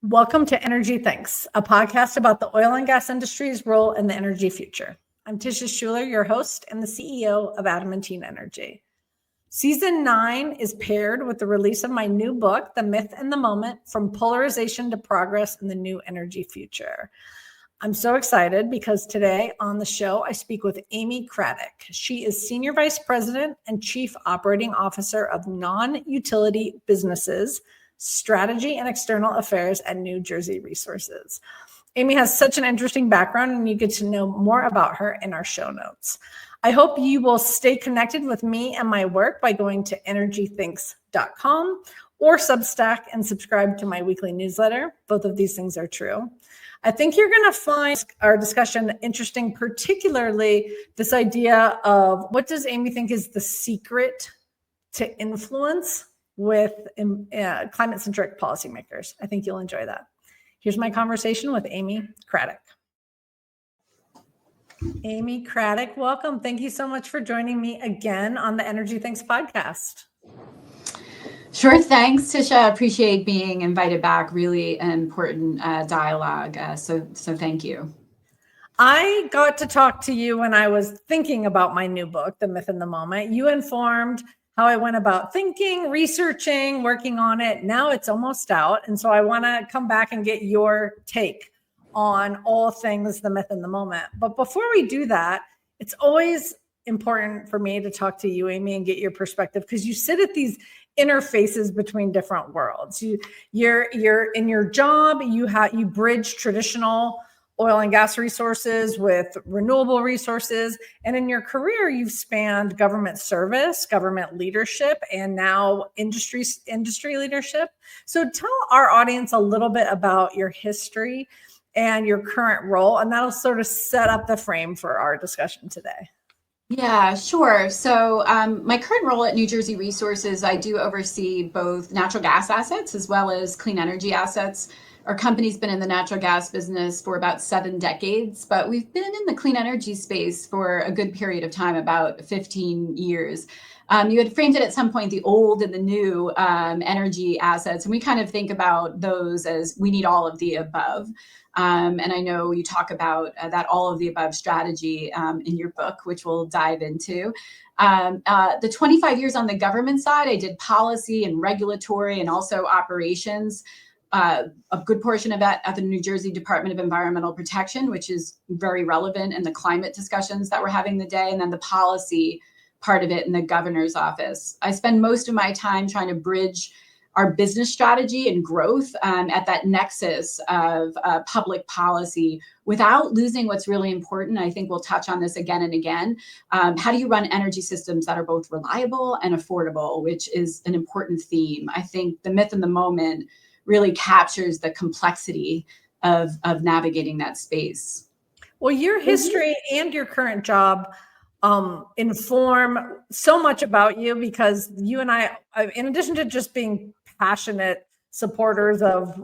Welcome to Energy Thinks, a podcast about the oil and gas industry's role in the energy future. I'm Tisha Schuller, your host and the CEO of Adamantine Energy. Season 9 is paired with the release of my new book, The Myth and the Moment, From Polarization to Progress in the New Energy Future. I'm so excited because today on the show, I speak with Amy Cradic. She is Senior Vice President and Chief Operating Officer of Non-Utility Businesses, Strategy and External Affairs at New Jersey Resources. Amy has such an interesting background, and you get to know more about her in our show notes. I hope you will stay connected with me and my work by going to energythinks.com or Substack and subscribe to my weekly newsletter. Both of these things are true. I think you're going to find our discussion interesting, particularly this idea of what does Amy think is the secret to influence with climate-centric policymakers. I think you'll enjoy that. Here's my conversation with Amy Cradic. Amy Cradic, welcome. Thank you so much for joining me again on the Energy Thinks podcast. Sure, thanks, Tisha. I appreciate being invited back. Really important dialogue. So thank you. I got to talk to you when I was thinking about my new book, The Myth and the Moment. You informed how I went about thinking, researching, working on it. Now it's almost out. And so I want to come back and get your take on all things The Myth and the Moment. But before we do that, it's always important for me to talk to you, Amy, and get your perspective, because you sit at these interfaces between different worlds. You're in your job, you bridge traditional oil and gas resources with renewable resources. And in your career, you've spanned government service, government leadership, and now industry leadership. So tell our audience a little bit about your history and your current role, and that'll sort of set up the frame for our discussion today. Yeah, sure. So my current role at New Jersey Resources, I do oversee both natural gas assets as well as clean energy assets. Our company's been in the natural gas business for about 7 decades, but we've been in the clean energy space for a good period of time, about 15 years. You had framed it at some point, the old and the new energy assets, and we kind of think about those as we need all of the above. And I know you talk about that all of the above strategy in your book, which we'll dive into. The 25 years on the government side, I did policy and regulatory and also operations. A good portion of that at the New Jersey Department of Environmental Protection, which is very relevant in the climate discussions that we're having today, and then the policy part of it in the governor's office. I spend most of my time trying to bridge our business strategy and growth at that nexus of public policy without losing what's really important. I think we'll touch on this again and again. How do you run energy systems that are both reliable and affordable, which is an important theme. I think The Myth and the Moment really captures the complexity of navigating that space. Well, your history and your current job inform so much about you, because you and I, in addition to just being passionate supporters of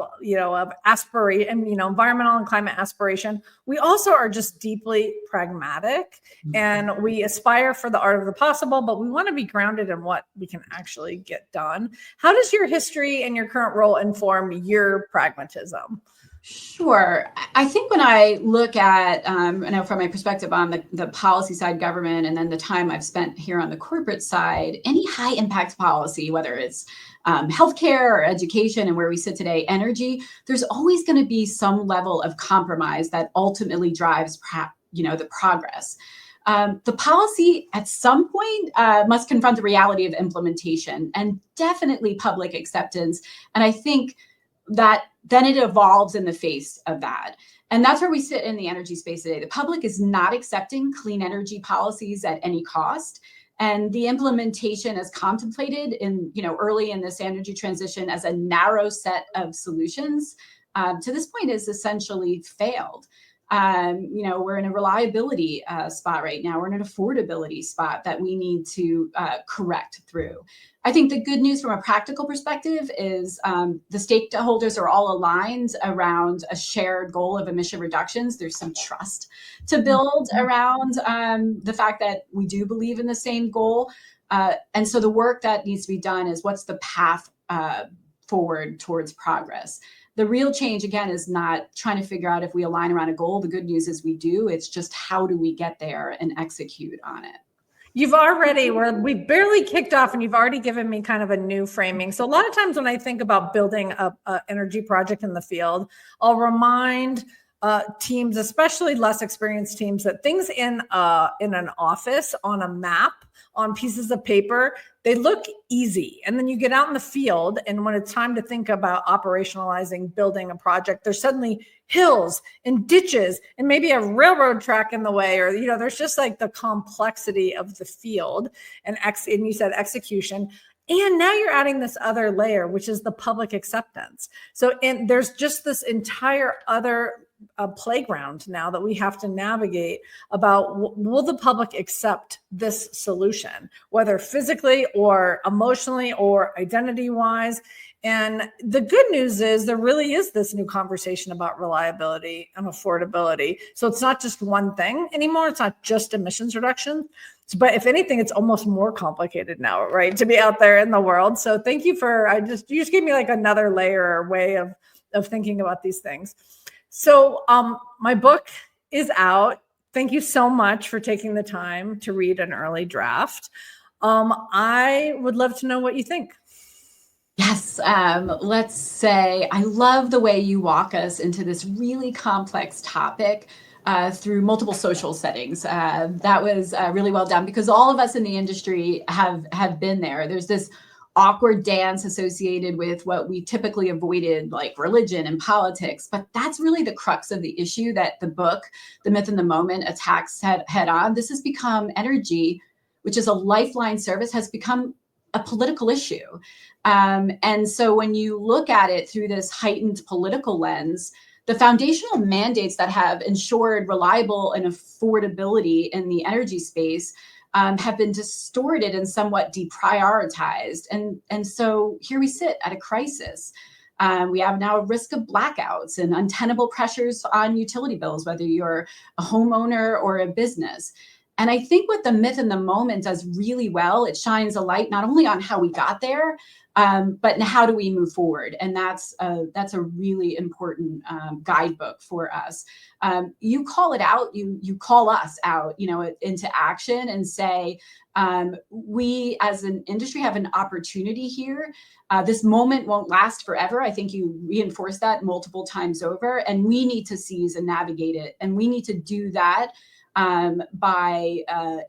aspiration, environmental and climate aspiration, we also are just deeply pragmatic, and we aspire for the art of the possible, but we want to be grounded in what we can actually get done. How does your history and your current role inform your pragmatism? Sure. I think when I look at, from my perspective on the policy side, government, and then the time I've spent here on the corporate side, any high impact policy, whether it's healthcare or education, and where we sit today, energy, there's always going to be some level of compromise that ultimately drives, the progress. The policy at some point must confront the reality of implementation and definitely public acceptance. And I think that then it evolves in the face of that. And that's where we sit in the energy space today. The public is not accepting clean energy policies at any cost. And the implementation as contemplated early in this energy transition as a narrow set of solutions to this point has essentially failed. We're in a reliability spot right now. We're in an affordability spot that we need to correct through. I think the good news from a practical perspective is the stakeholders are all aligned around a shared goal of emission reductions. There's some trust to build around the fact that we do believe in the same goal. And so the work that needs to be done is what's the path forward towards progress. The real change, again, is not trying to figure out if we align around a goal. The good news is we do. It's just how do we get there and execute on it. We barely kicked off and you've already given me kind of a new framing. So a lot of times when I think about building a energy project in the field, I'll remind teams, especially less experienced teams, that things in an office, on a map, on pieces of paper, they look easy. And then you get out in the field, and when it's time to think about operationalizing, building a project, there's suddenly hills and ditches and maybe a railroad track in the way, or, there's just like the complexity of the field and you said execution. And now you're adding this other layer, which is the public acceptance. So there's just this entire other playground now that we have to navigate about, will the public accept this solution, whether physically or emotionally or identity wise? And the good news is there really is this new conversation about reliability and affordability. So it's not just one thing anymore. It's not just emissions reduction, but if anything, it's almost more complicated now, right, to be out there in the world. So thank you you just gave me like another layer or way of thinking about these things. So my book is out. Thank you so much for taking the time to read an early draft. I would love to know what you think. Yes. Let's say I love the way you walk us into this really complex topic through multiple social settings. That was really well done, because all of us in the industry have been there. There's this awkward dance associated with what we typically avoided, like religion and politics. But that's really the crux of the issue that the book, The Myth and the Moment, attacks head on. This has become energy, which is a lifeline service, has become a political issue. And so when you look at it through this heightened political lens, the foundational mandates that have ensured reliable and affordability in the energy space have been distorted and somewhat deprioritized. And so here we sit at a crisis. We have now a risk of blackouts and untenable pressures on utility bills, whether you're a homeowner or a business. And I think what The Myth and the Moment does really well, it shines a light not only on how we got there, but how do we move forward? And that's a really important guidebook for us. You call it out, you call us out, into action and say, we as an industry have an opportunity here. This moment won't last forever. I think you reinforced that multiple times over, and we need to seize and navigate it. And we need to do that by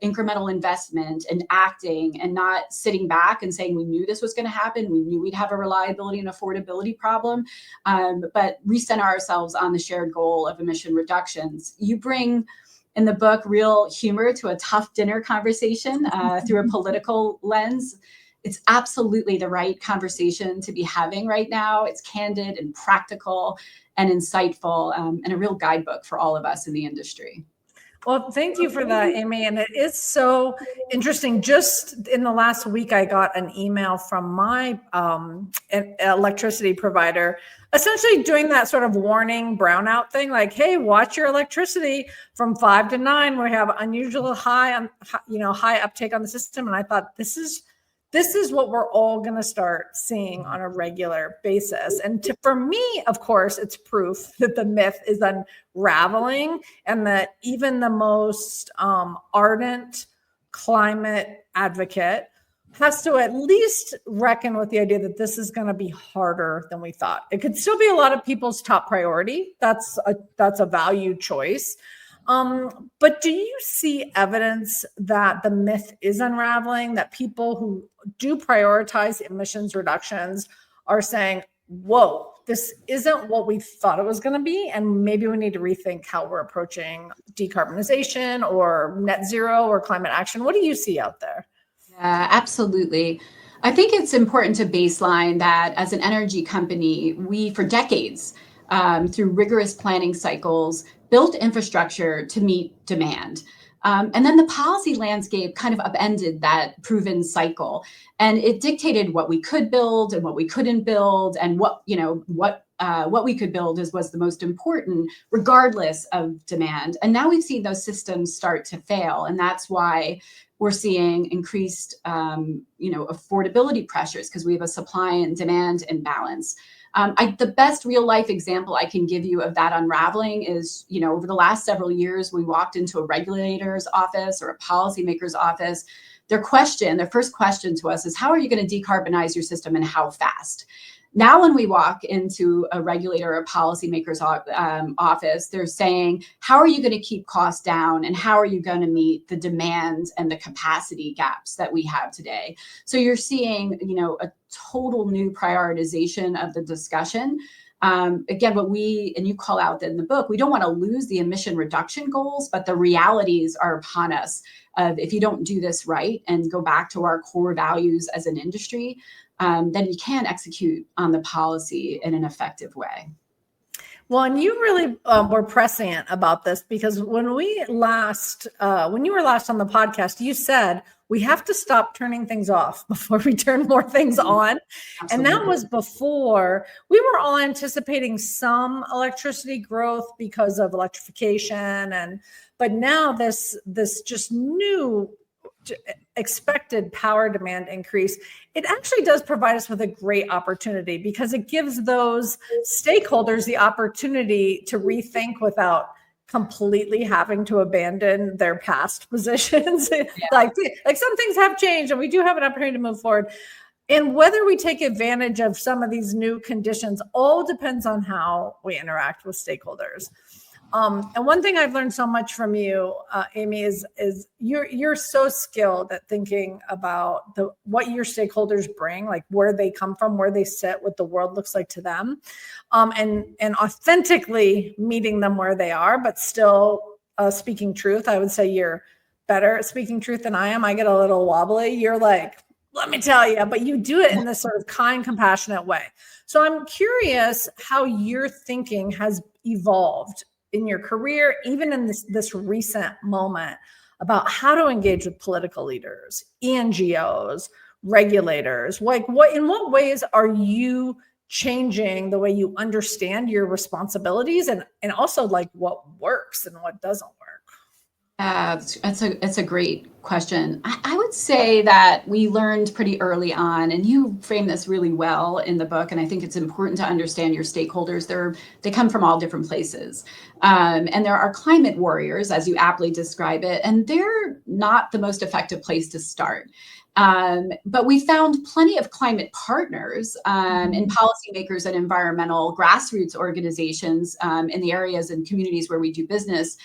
incremental investment and acting, and not sitting back and saying we knew this was going to happen. We knew we'd have a reliability and affordability problem, but recenter ourselves on the shared goal of emission reductions. You bring in the book real humor to a tough dinner conversation through a political lens. It's absolutely the right conversation to be having right now. It's candid and practical and insightful, and a real guidebook for all of us in the industry. Well, thank you for that, Amy. And it is so interesting. Just in the last week, I got an email from my electricity provider, essentially doing that sort of warning brownout thing, like, hey, watch your electricity from 5 to 9. We have unusual high uptake on the system. And I thought, this is what we're all going to start seeing on a regular basis. And for me, of course, it's proof that the myth is unraveling, and that even the most ardent climate advocate has to at least reckon with the idea that this is going to be harder than we thought. It could still be a lot of people's top priority. That's a value choice. But do you see evidence that the myth is unraveling, that people who do prioritize emissions reductions are saying, whoa, this isn't what we thought it was going to be, and maybe we need to rethink how we're approaching decarbonization or net zero or climate action? What do you see out there? Yeah, absolutely. I think it's important to baseline that as an energy company, we, for decades, through rigorous planning cycles, built infrastructure to meet demand. And then the policy landscape kind of upended that proven cycle. And it dictated what we could build and what we couldn't build, and what we could build was the most important, regardless of demand. And now we've seen those systems start to fail. And that's why we're seeing increased, affordability pressures because we have a supply and demand imbalance. The best real life example I can give you of that unraveling is, over the last several years, we walked into a regulator's office or a policymaker's office. Their first question to us is, how are you going to decarbonize your system and how fast? Now, when we walk into a regulator or a policymaker's office, they're saying, how are you going to keep costs down and how are you going to meet the demands and the capacity gaps that we have today? So you're seeing, a total new prioritization of the discussion. Again, and you call out in the book, we don't want to lose the emission reduction goals, but the realities are upon us of if you don't do this right and go back to our core values as an industry, then you can execute on the policy in an effective way. Well, and you really were prescient about this because when you were last on the podcast, you said we have to stop turning things off before we turn more things on. Absolutely. And that was before we were all anticipating some electricity growth because of electrification. But now this just new expected power demand increase, it actually does provide us with a great opportunity because it gives those stakeholders the opportunity to rethink without completely having to abandon their past positions. Yeah. like some things have changed and we do have an opportunity to move forward. And whether we take advantage of some of these new conditions all depends on how we interact with stakeholders. And one thing I've learned so much from you, Amy, is you're so skilled at thinking about what your stakeholders bring, like where they come from, where they sit, what the world looks like to them, and authentically meeting them where they are, but still speaking truth. I would say you're better at speaking truth than I am. I get a little wobbly. You're like, let me tell you, but you do it in this sort of kind, compassionate way. So I'm curious how your thinking has evolved in your career, even in this recent moment, about how to engage with political leaders, NGOs, regulators. In what ways are you changing the way you understand your responsibilities and also like what works and what doesn't work? It's a great question. I would say that we learned pretty early on, and you frame this really well in the book, and I think it's important to understand your stakeholders. They come from all different places. And there are climate warriors, as you aptly describe it, and they're not the most effective place to start. But we found plenty of climate partners and policymakers and environmental grassroots organizations in the areas and communities where we do business.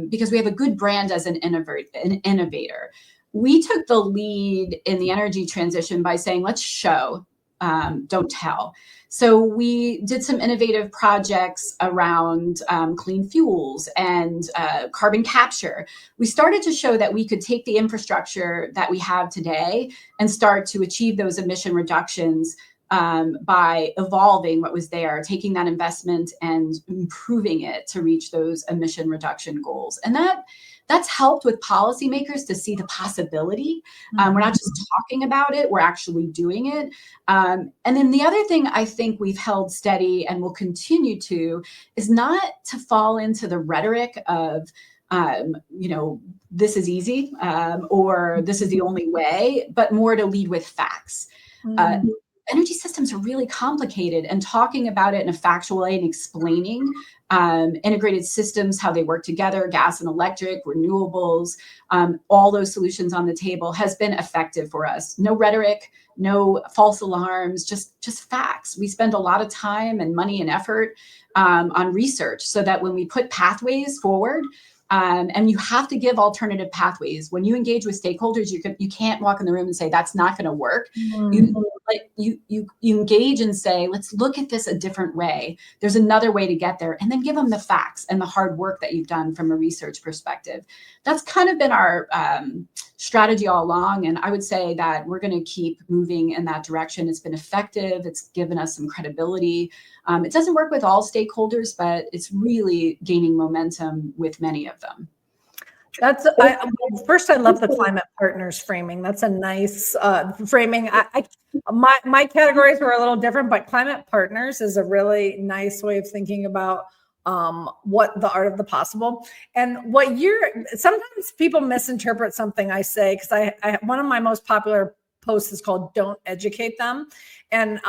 Because we have a good brand as an innovator. We took the lead in the energy transition by saying, let's show, don't tell. So we did some innovative projects around clean fuels and carbon capture. We started to show that we could take the infrastructure that we have today and start to achieve those emission reductions by evolving what was there, taking that investment and improving it to reach those emission reduction goals. And that's helped with policymakers to see the possibility. We're not just talking about it, we're actually doing it. And then the other thing I think we've held steady and will continue to is not to fall into the rhetoric of, this is easy or this is the only way, but more to lead with facts. Energy systems are really complicated, and talking about it in a factual way and explaining integrated systems, how they work together, gas and electric, renewables, all those solutions on the table has been effective for us. No rhetoric, no false alarms, just facts. We spend a lot of time and money and effort on research so that when we put pathways forward, and you have to give alternative pathways. When you engage with stakeholders, you can't walk in the room and say, that's not going to work. You engage and say, let's look at this a different way. There's another way to get there. And then give them the facts and the hard work that you've done from a research perspective. That's kind of been our strategy all along. And I would say that we're going to keep moving in that direction. It's been effective. It's given us some credibility. It doesn't work with all stakeholders, but it's really gaining momentum with many of them. First, I love the climate partners framing. That's a nice framing. My categories were a little different, but climate partners is a really nice way of thinking about what the art of the possible. And sometimes people misinterpret something I say, because I one of my most popular posts is called "Don't Educate Them," and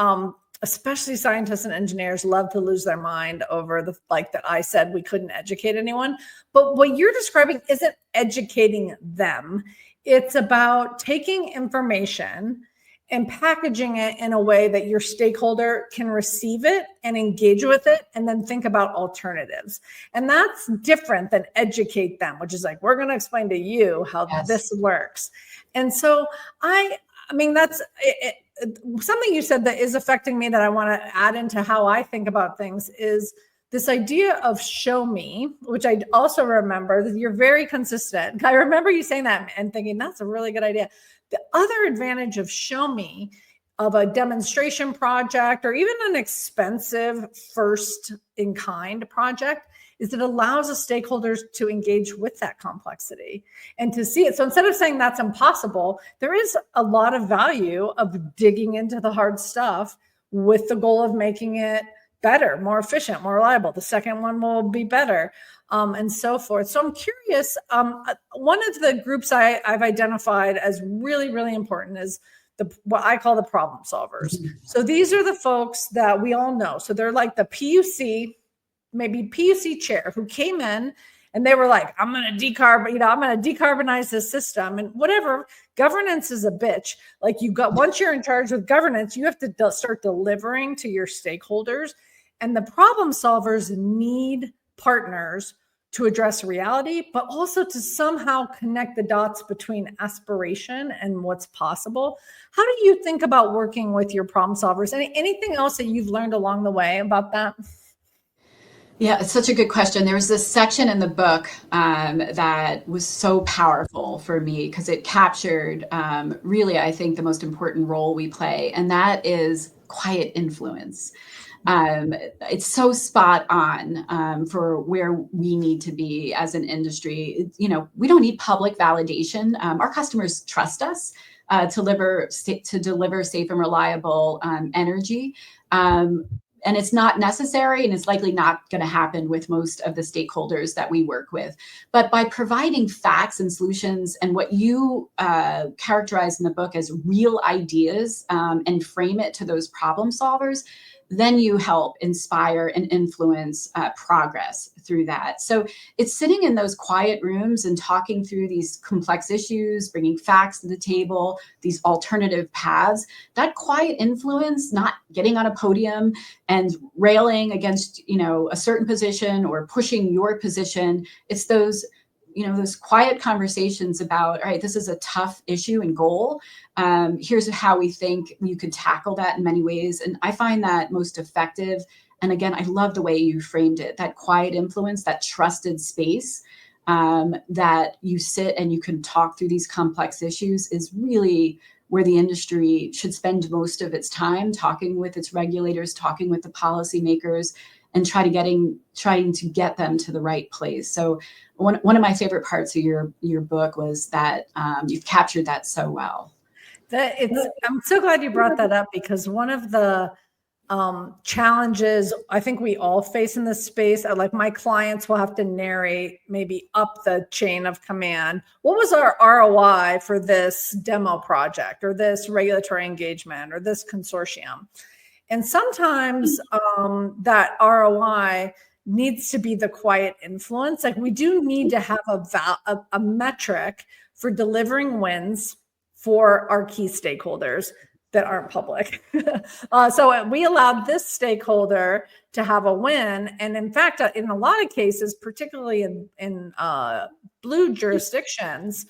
especially scientists and engineers love to lose their mind over that I said we couldn't educate anyone. But what you're describing isn't educating them. It's about taking information and packaging it in a way that your stakeholder can receive it and engage with it, and then think about alternatives. And that's different than educate them, which is like, we're going to explain to you how this works. And so I mean, that's something you said that is affecting me, that I want to add into how I think about things, is this idea of show me, which I also remember that you're very consistent. I remember you saying that and thinking that's a really good idea. The other advantage of show me, of a demonstration project or even an expensive first in kind project, is it allows the stakeholders to engage with that complexity and to see it. So instead of saying that's impossible, there is a lot of value of digging into the hard stuff with the goal of making it better, more efficient, more reliable. The second one will be better, and so forth. So I'm curious, one of the groups I've identified as really, really important is what I call the problem solvers. So these are the folks that we all know. So they're like the PUC, maybe PUC chair, who came in and they were like, I'm going to decarbonize this system and whatever. Governance is a bitch. Like, once you're in charge of governance, you have to start delivering to your stakeholders. And the problem solvers need partners to address reality, but also to somehow connect the dots between aspiration and what's possible. How do you think about working with your problem solvers? Anything else that you've learned along the way about that? Yeah, it's such a good question. There was this section in the book that was so powerful for me because it captured really, I think, the most important role we play, and that is quiet influence. It's so spot on for where we need to be as an industry. We don't need public validation. Our customers trust us to deliver safe and reliable energy. And it's not necessary, and it's likely not going to happen with most of the stakeholders that we work with. But by providing facts and solutions and what you characterize in the book as real ideas and frame it to those problem solvers, then you help inspire and influence progress through that. So it's sitting in those quiet rooms and talking through these complex issues, bringing facts to the table, these alternative paths. That quiet influence, not getting on a podium and railing against, a certain position or pushing your position. It's those quiet conversations about, all right, this is a tough issue and goal. Here's how we think you could tackle that in many ways. And I find that most effective. And again, I love the way you framed it, that quiet influence, that trusted space that you sit and you can talk through these complex issues is really where the industry should spend most of its time, talking with its regulators, talking with the policymakers, and trying to get them to the right place. So one of my favorite parts of your book was that you've captured that so well. I'm so glad you brought that up, because one of the challenges I think we all face in this space, like my clients will have to narrate maybe up the chain of command. What was our ROI for this demo project or this regulatory engagement or this consortium? And sometimes that ROI needs to be the quiet influence. Like, we do need to have a metric for delivering wins for our key stakeholders that aren't public. So we allowed this stakeholder to have a win. And in fact, in a lot of cases, particularly in blue jurisdictions,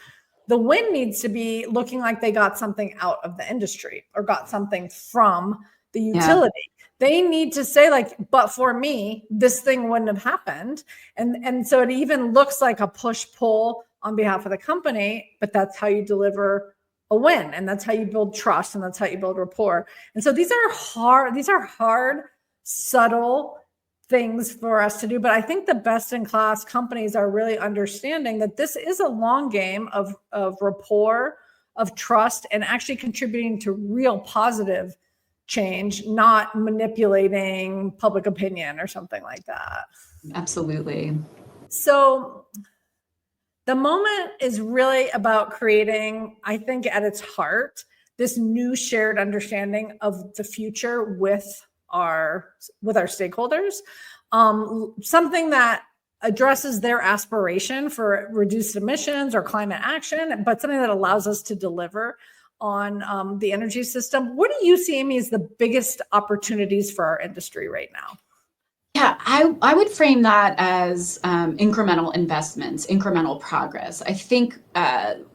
the win needs to be looking like they got something out of the industry or got something from the utility. Yeah. They need to say, like, but for me, this thing wouldn't have happened. And so it even looks like a push-pull on behalf of the company, but that's how you deliver a win. And that's how you build trust, and that's how you build rapport. And so these are hard, subtle things for us to do. But I think the best-in-class companies are really understanding that this is a long game of rapport, of trust, and actually contributing to real positive change, not manipulating public opinion or something like that. Absolutely. So the moment is really about creating, I think at its heart, this new shared understanding of the future with our stakeholders, something that addresses their aspiration for reduced emissions or climate action, but something that allows us to deliver on the energy system. What do you see, Amy, as the biggest opportunities for our industry right now? Yeah, I would frame that as incremental investments, incremental progress. I think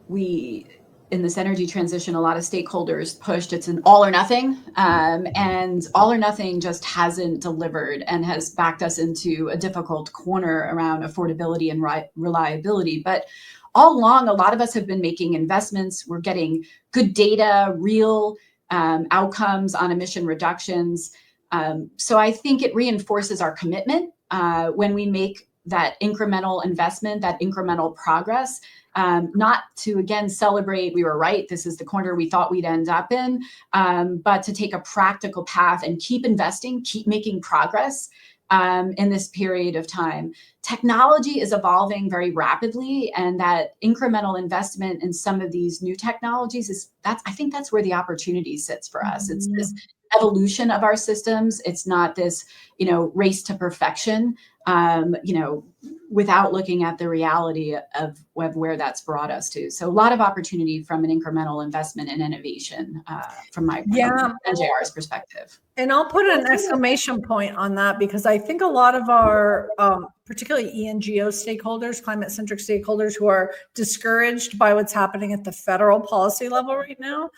we, in this energy transition, a lot of stakeholders pushed it's an all or nothing, and all or nothing just hasn't delivered and has backed us into a difficult corner around affordability and reliability. But all along, a lot of us have been making investments. We're getting good data, real outcomes on emission reductions. So I think it reinforces our commitment when we make that incremental investment, that incremental progress, not to, again, celebrate, we were right, this is the corner we thought we'd end up in, but to take a practical path and keep investing, keep making progress in this period of time. Technology is evolving very rapidly, and that incremental investment in some of these new technologies I think that's where the opportunity sits for us. It's this evolution of our systems. It's not this, race to perfection, without looking at the reality of where that's brought us to. So a lot of opportunity from an incremental investment and innovation from NJR's perspective. And I'll put an exclamation point on that, because I think a lot of our, particularly ENGO stakeholders, climate-centric stakeholders who are discouraged by what's happening at the federal policy level right now,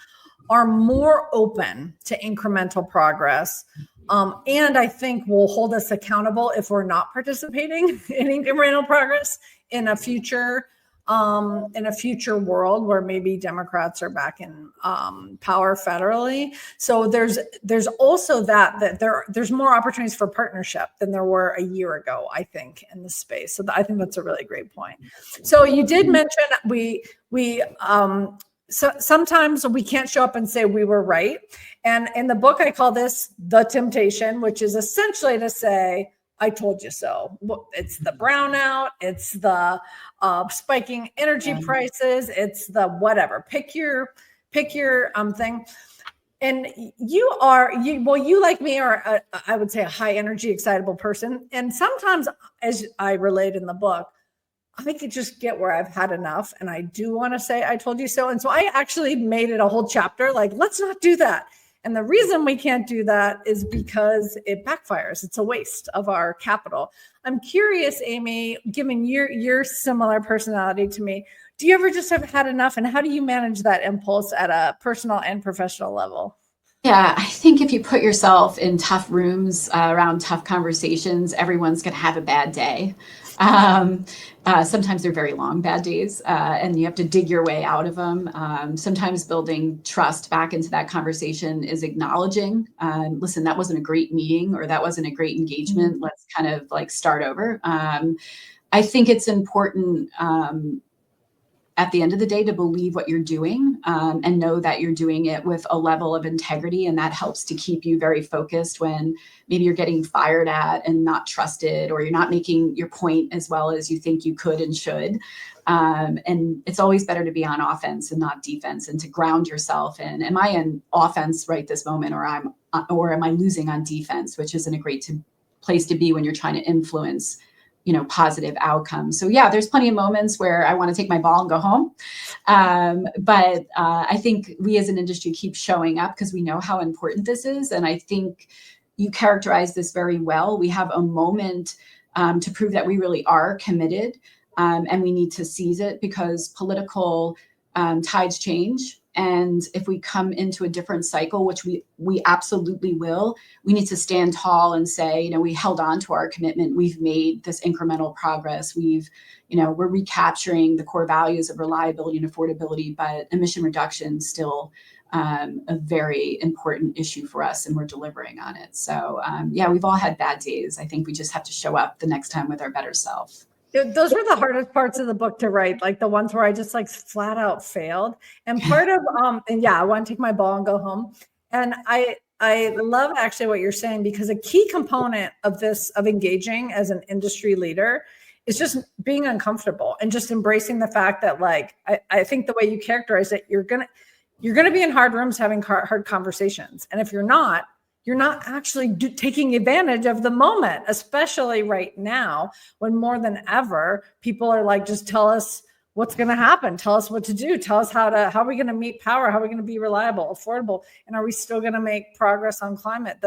are more open to incremental progress. And I think will hold us accountable if we're not participating in incremental progress in a future world where maybe Democrats are back in power federally. So there's also that there's more opportunities for partnership than there were a year ago, I think, in the space. So I think that's a really great point. So you did mention so sometimes we can't show up and say we were right. And in the book, I call this the temptation, which is essentially to say, I told you so. It's the brownout. It's the spiking energy prices. It's the whatever. Pick your thing. And you like me are, I would say, a high energy, excitable person. And sometimes, as I relate in the book, I could just get where I've had enough, and I do want to say I told you so. And so I actually made it a whole chapter like, let's not do that. And the reason we can't do that is because it backfires. It's a waste of our capital. I'm curious, Amy, given your similar personality to me, do you ever just have had enough, and how do you manage that impulse at a personal and professional level? Yeah, I think if you put yourself in tough rooms around tough conversations, everyone's going to have a bad day. Sometimes they're very long bad days, and you have to dig your way out of them. Sometimes building trust back into that conversation is acknowledging, listen, that wasn't a great meeting, or that wasn't a great engagement. Let's kind of like start over. I think it's important at the end of the day to believe what you're doing, and know that you're doing it with a level of integrity. And that helps to keep you very focused when maybe you're getting fired at and not trusted, or you're not making your point as well as you think you could and should. And it's always better to be on offense and not defense, and to ground yourself in, am I in offense right this moment, or am I losing on defense, which isn't a great place to be when you're trying to influence positive outcomes. So yeah, there's plenty of moments where I want to take my ball and go home. But I think we as an industry keep showing up because we know how important this is. And I think you characterize this very well. We have a moment to prove that we really are committed, and we need to seize it, because political tides change. And if we come into a different cycle, which we absolutely will, we need to stand tall and say, we held on to our commitment. We've made this incremental progress. We're recapturing the core values of reliability and affordability, but emission reduction still a very important issue for us, and we're delivering on it. So yeah, we've all had bad days. I think we just have to show up the next time with our better self. Those were the hardest parts of the book to write, like the ones where I just like flat out failed. And part of, and yeah, I want to take my ball and go home. And I love actually what you're saying, because a key component of this, of engaging as an industry leader, is just being uncomfortable and just embracing the fact that, like, I think the way you characterize it, you're gonna be in hard rooms having hard conversations. And if you're not actually taking advantage of the moment, especially right now, when more than ever, people are like, just tell us what's going to happen. Tell us what to do. Tell us how are we going to meet power? How are we going to be reliable, affordable? And are we still going to make progress on climate?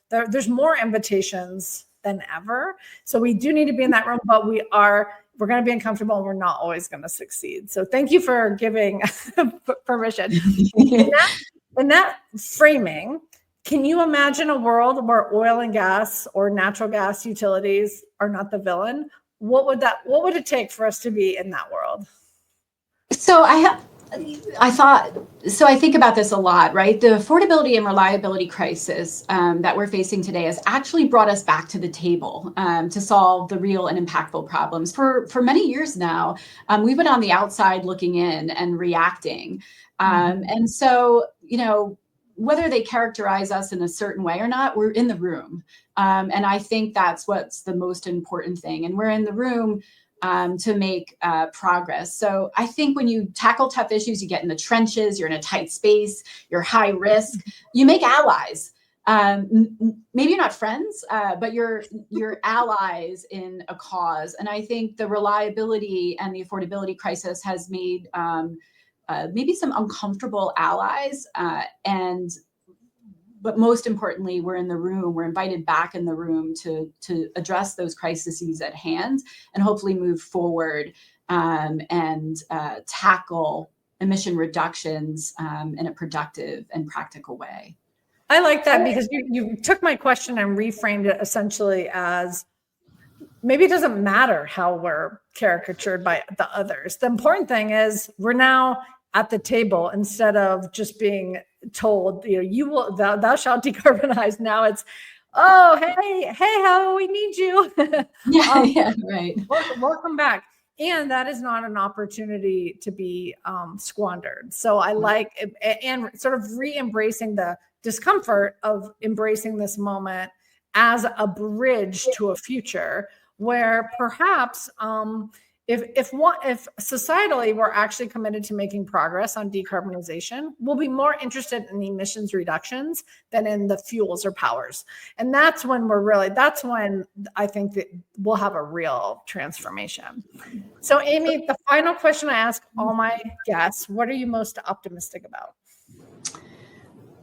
There's more invitations than ever. So we do need to be in that room, but we're going to be uncomfortable, and we're not always going to succeed. So thank you for giving permission. In that framing, can you imagine a world where oil and gas or natural gas utilities are not the villain? What would it take for us to be in that world? So I think about this a lot, right? The affordability and reliability crisis that we're facing today has actually brought us back to the table to solve the real and impactful problems. For many years now, we've been on the outside looking in and reacting. And so, whether they characterize us in a certain way or not, we're in the room. And I think that's what's the most important thing. And we're in the room to make progress. So I think when you tackle tough issues, you get in the trenches, you're in a tight space, you're high risk, you make allies. Maybe you're not friends, but you're allies in a cause. And I think the reliability and the affordability crisis has made maybe some uncomfortable allies. But most importantly, we're in the room, we're invited back in the room to address those crises at hand and hopefully move forward and tackle emission reductions in a productive and practical way. I like that, because you took my question and reframed it essentially as, maybe it doesn't matter how we're caricatured by the others. The important thing is we're now at the table, instead of just being told, thou shalt decarbonize. Now it's, oh, hey, how we need you. Yeah, right. Welcome back. And that is not an opportunity to be squandered. So I like it, and sort of re-embracing the discomfort of embracing this moment as a bridge to a future where perhaps if societally we're actually committed to making progress on decarbonization, we'll be more interested in emissions reductions than in the fuels or powers. And that's when I think that we'll have a real transformation. So Amy, the final question I ask all my guests, what are you most optimistic about?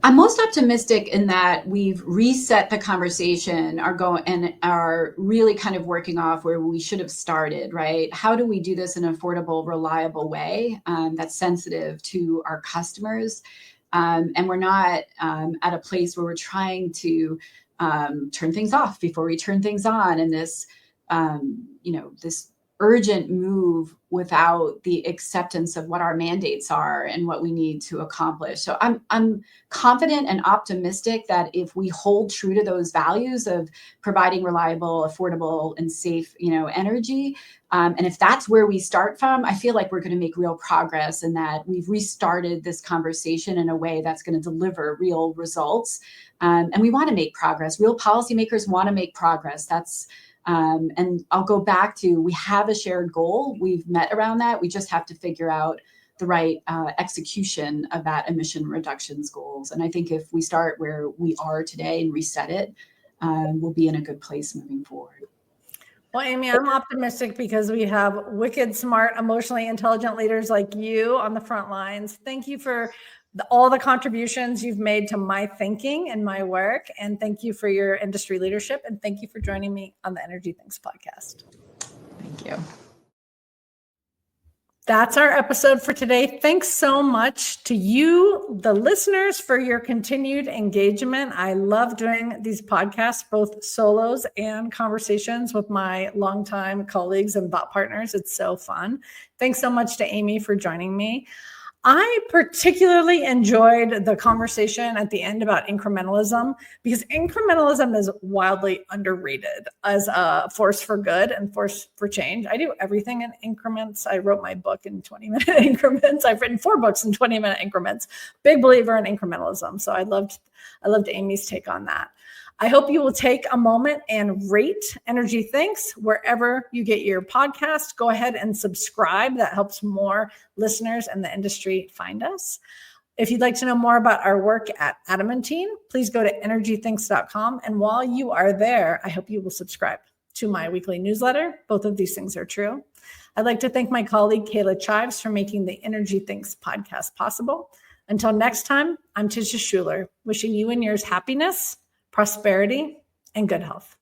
I'm most optimistic in that we've reset the conversation, are really kind of working off where we should have started, right? How do we do this in an affordable, reliable way that's sensitive to our customers? And we're not at a place where we're trying to turn things off before we turn things on, and this, this urgent move without the acceptance of what our mandates are and what we need to accomplish. So I'm confident and optimistic that if we hold true to those values of providing reliable, affordable, and safe, energy, and if that's where we start from, I feel like we're going to make real progress, and that we've restarted this conversation in a way that's going to deliver real results. And we want to make progress. Real policymakers want to make progress. And I'll go back to, we have a shared goal. We've met around that. We just have to figure out the right execution of that emission reductions goals. And I think if we start where we are today and reset it, we'll be in a good place moving forward. Well, Amy, I'm optimistic because we have wicked, smart, emotionally intelligent leaders like you on the front lines. Thank you for all the contributions you've made to my thinking and my work. And thank you for your industry leadership. And thank you for joining me on the Energy Things podcast. Thank you. That's our episode for today. Thanks so much to you, the listeners, for your continued engagement. I love doing these podcasts, both solos and conversations with my longtime colleagues and thought partners. It's so fun. Thanks so much to Amy for joining me. I particularly enjoyed the conversation at the end about incrementalism, because incrementalism is wildly underrated as a force for good and force for change. I do everything in increments. I wrote my book in 20-minute increments. I've written 4 books in 20-minute increments. Big believer in incrementalism. So I loved Amy's take on that. I hope you will take a moment and rate Energy Thinks wherever you get your podcast. Go ahead and subscribe. That helps more listeners in the industry find us. If you'd like to know more about our work at Adamantine, please go to energythinks.com. And while you are there, I hope you will subscribe to my weekly newsletter. Both of these things are true. I'd like to thank my colleague, Kayla Chives, for making the Energy Thinks podcast possible. Until next time, I'm Tisha Schuller, wishing you and yours happiness, prosperity, and good health.